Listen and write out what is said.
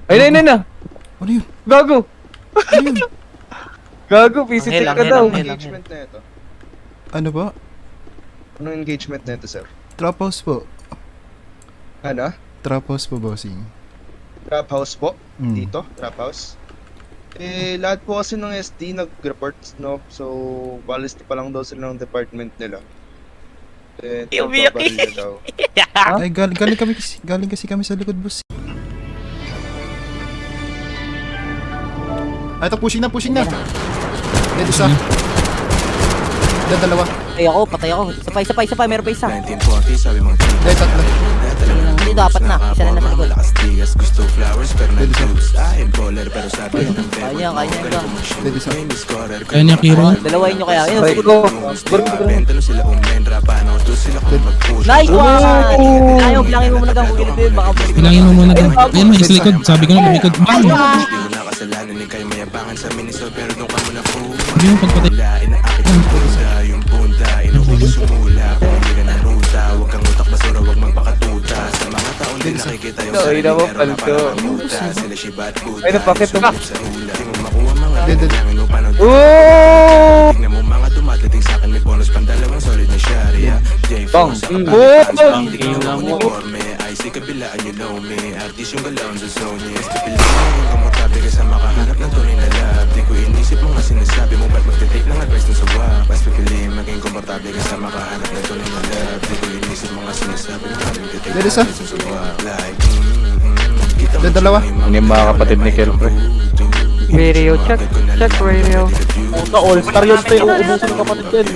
Ayun na. Ano yun? Gago. Ano yun? Gago, PCT ka daw. Engagement na ito. Ano ba? Anong engagement na ito, sir? Trap house po. Ano? Trap house po, bossing. Trap house po? Mm. Dito? Trap house? Lahat po kasi ng SD nag-report, no? So, balis pa lang daw sila ng department nila. Umiyak daw. Ay, galing kasi kami sa likod, boss. Ay, ito, pushing na. Dead isa. Dead dalawa. Patay ako. Isa pa, meron pa isa. 1940, sabi mong Dead tatlo. Dito, apat na. Isa na nasa likod. tigas, gusto flowers, pero nag-tubes. Baller, pero sabi ng Kanya ka. Dead isa. Kaya niya Kiro. Dalawain nyo kaya. Yun, Go. Benta lang sila umenra, paano to sila kung mag-push. nice one! Ayaw, bilangin mo muna kang kukilip yun. Baka Bilangin mo muna din. Ayun mo, sa likod. Sabi ko na lumikod. Bang! Hindi mo nakasalanan, ni kayo mayabangan sa Miniso, pero doon ka muna po. Hindi mo pagpatay. Inaakit ang punta, yung punta, inuulos umula. Pumili ka ng ruta, huwag kang utak basura, huwag magpakatuta. Sa mga taon din nakikita yung Ay, sarili, naman, meron na palto. parang muta. Sila shiba at buta, Ay, napakit sa ka. sa hula. Di mo makuha mga Dead. bilangin mo paano Oh! tingnan mo mga dumadating sa akin, may bonus pandalawang solid na sharia. J4 Bang. sa Mm. kapatid, Oh! hindi ka naman uniforme. IC kabilaan, you know me. Artist yung galaon sa zone, yes. Pipiliin yung komportable ka sa makahanap ng tunay na love. Di ko inisip mga sinasabi mo, ba't magtitake ng advice dun sa wak? Mas pipiliin maging komportable ka sa makahanap ng tunay na love. Di ko inisip mga sinasabi mo, ba't magtitake Dead ng isa. advice dun sa wak? Like, kita mo Dead dalawa. Ano yung mga kapatid ni Kel, pre? Radio, check radio. Puta, all-star yun. Ito yung uubusin ng kapatid yan.